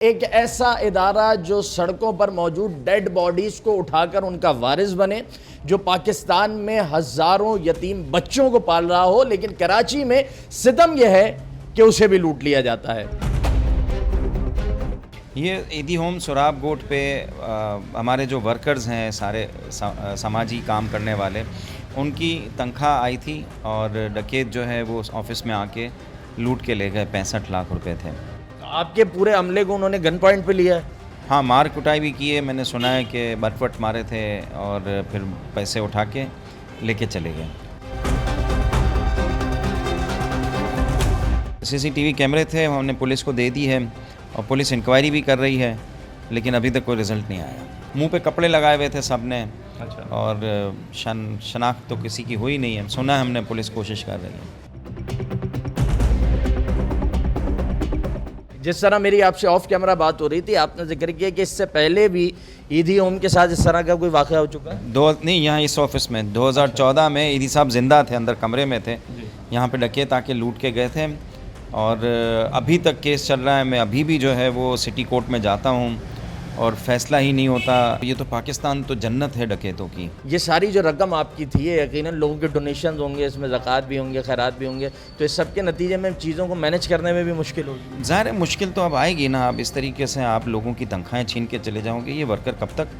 ایک ایسا ادارہ جو سڑکوں پر موجود ڈیڈ باڈیز کو اٹھا کر ان کا وارث بنے، جو پاکستان میں ہزاروں یتیم بچوں کو پال رہا ہو، لیکن کراچی میں ستم یہ ہے کہ اسے بھی لوٹ لیا جاتا ہے۔ یہ ایدھی ہوم سوراب گوٹ پہ ہمارے جو ورکرز ہیں، سارے سماجی کام کرنے والے، ان کی تنخواہ آئی تھی اور ڈکیت جو ہے وہ آفس میں آ کے لوٹ کے لے گئے۔ 65 لاکھ روپے تھے۔ آپ کے پورے عملے کو انہوں نے گن پوائنٹ پہ لیا ہے؟ ہاں، مار کٹائی بھی کی ہے، میں نے سنا ہے کہ بٹ وٹ مارے تھے اور پھر پیسے اٹھا کے لے کے چلے گئے۔ CCTV کیمرے تھے، ہم نے پولیس کو دے دی ہے اور پولیس انکوائری بھی کر رہی ہے، لیکن ابھی تک کوئی رزلٹ نہیں آیا۔ منہ پہ کپڑے لگائے ہوئے تھے سب نے، اور شناخت تو کسی کی ہوئی نہیں ہے۔ سنا ہے ہم نے، پولیس کوشش کر رہی ہے۔ جس طرح میری آپ سے آف کیمرہ بات ہو رہی تھی، آپ نے ذکر کیا کہ اس سے پہلے بھی ایدھی ہوم کے ساتھ اس طرح کا کوئی واقعہ ہو چکا ہے؟ نہیں، یہاں اس آفس میں 2014 میں ایدھی صاحب زندہ تھے، اندر کمرے میں تھے، یہاں پہ ڈکیت آ کے لوٹ کے گئے تھے، اور ابھی تک کیس چل رہا ہے۔ میں ابھی بھی جو ہے وہ سٹی کورٹ میں جاتا ہوں اور فیصلہ ہی نہیں ہوتا۔ یہ تو پاکستان تو جنت ہے ڈکیتوں کی۔ یہ ساری جو رقم آپ کی تھی، یہ یقیناً لوگوں کے ڈونیشنز ہوں گے، اس میں زکوٰۃ بھی ہوں گے، خیرات بھی ہوں گے، تو اس سب کے نتیجے میں چیزوں کو مینیج کرنے میں بھی مشکل ہوگی۔ ظاہر ہے مشکل تو اب آئے گی نا۔ اب اس طریقے سے آپ لوگوں کی تنخواہیں چھین کے چلے جاؤ گے، یہ ورکر کب تک؟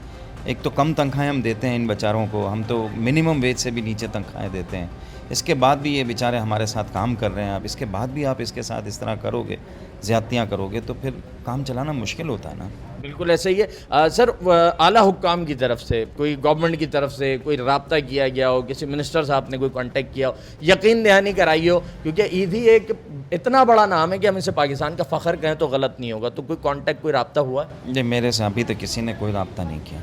ایک تو کم تنخواہیں ہم دیتے ہیں ان بیچاروں کو، ہم تو منیمم ویج سے بھی نیچے تنخواہیں دیتے ہیں۔ اس کے بعد بھی یہ بیچارے ہمارے ساتھ کام کر رہے ہیں۔ اب اس کے بعد بھی آپ اس کے ساتھ اس طرح کرو گے، زیادتیاں کرو گے، تو پھر کام چلانا مشکل ہوتا ہے نا۔ بالکل ایسا ہی ہے سر۔ اعلیٰ حکام کی طرف سے، کوئی گورنمنٹ کی طرف سے کوئی رابطہ کیا گیا ہو، کسی منسٹر صاحب نے کوئی کانٹیکٹ کیا ہو، یقین دہانی کرائی ہو؟ کیونکہ ایدھی ایک اتنا بڑا نام ہے کہ ہم اسے پاکستان کا فخر کہیں تو غلط نہیں ہوگا، تو کوئی کانٹیکٹ، کوئی رابطہ ہوا ہے؟ جی، میرے سے ابھی تک کسی نے کوئی رابطہ نہیں کیا۔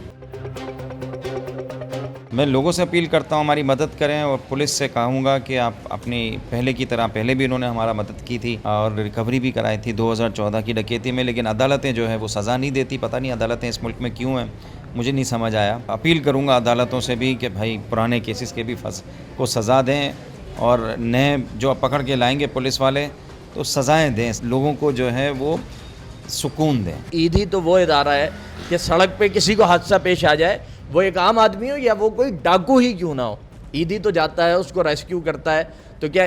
میں لوگوں سے اپیل کرتا ہوں ہماری مدد کریں، اور پولیس سے کہوں گا کہ آپ اپنی پہلے کی طرح، پہلے بھی انہوں نے ہمارا مدد کی تھی اور ریکوری بھی کرائی تھی 2014 کی ڈکیتی میں، لیکن عدالتیں جو ہے وہ سزا نہیں دیتی۔ پتہ نہیں عدالتیں اس ملک میں کیوں ہیں، مجھے نہیں سمجھ آیا۔ اپیل کروں گا عدالتوں سے بھی کہ بھائی پرانے کیسز کے بھی کو سزا دیں، اور نئے جو پکڑ کے لائیں گے پولیس والے تو سزائیں دیں، لوگوں کو جو ہے وہ سکون دیں۔ ایدھی تو وہ ادارہ ہے کہ سڑک پہ کسی کو حادثہ پیش آ جائے، وہ ایک عام آدمی ہو یا وہ کوئی ڈاکو ہی کیوں نہ ہو، ایدھی تو جاتا ہے، اس کو ریسکیو کرتا ہے۔ تو کیا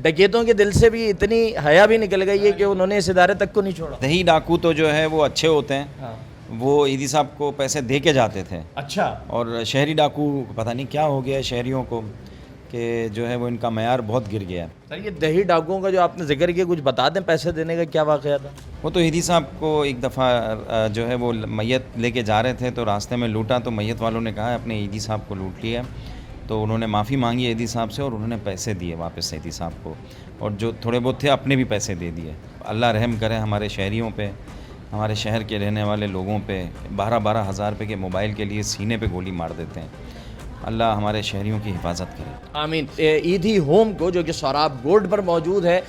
ڈکیتوں کے دل سے بھی اتنی حیا بھی نکل گئی ہے کہ انہوں نے اس ادارے تک کو نہیں چھوڑا؟ دیہی ڈاکو تو جو ہے وہ اچھے ہوتے ہیں، وہ ایدھی صاحب کو پیسے دے کے جاتے تھے۔ اچھا۔ اور شہری ڈاکو پتہ نہیں کیا ہو گیا ہے شہریوں کو، کہ جو ہے وہ ان کا معیار بہت گر گیا ہے۔ سر، یہ دیہی ڈاکوؤں کا جو آپ نے ذکر کیا، کچھ بتا دیں پیسے دینے کا کیا واقعہ تھا؟ وہ تو ایدھی صاحب کو ایک دفعہ جو ہے وہ میت لے کے جا رہے تھے، تو راستے میں لوٹا، تو میت والوں نے کہا اپنے ایدھی صاحب کو لوٹ لیا، تو انہوں نے معافی مانگی ایدھی صاحب سے، اور انہوں نے پیسے دیے واپس ایدھی صاحب کو، اور جو تھوڑے بہت تھے اپنے بھی پیسے دے دیے۔ اللہ رحم کرے ہمارے شہریوں پہ، ہمارے شہر کے رہنے والے لوگوں پہ۔ 12 ہزار روپے کے موبائل کے لیے سینے پہ گولی مار دیتے ہیں۔ اللہ ہمارے شہریوں کی حفاظت کرے، آمین۔ ایدھی ہوم کو جو کہ سوراب گوٹ پر موجود ہے،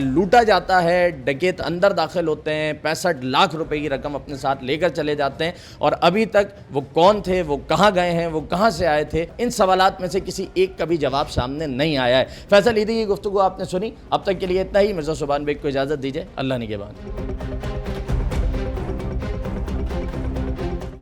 لوٹا جاتا ہے، ڈکیت اندر داخل ہوتے ہیں، 65 لاکھ روپے کی رقم اپنے ساتھ لے کر چلے جاتے ہیں، اور ابھی تک وہ کون تھے، وہ کہاں گئے ہیں، وہ کہاں سے آئے تھے، ان سوالات میں سے کسی ایک کا بھی جواب سامنے نہیں آیا ہے۔ فیصل ایدھی کی گفتگو آپ نے سنی، اب تک کے لیے اتنا ہی۔ مرزا سبحان بیگ کو اجازت دیجیے، اللہ نگہبان۔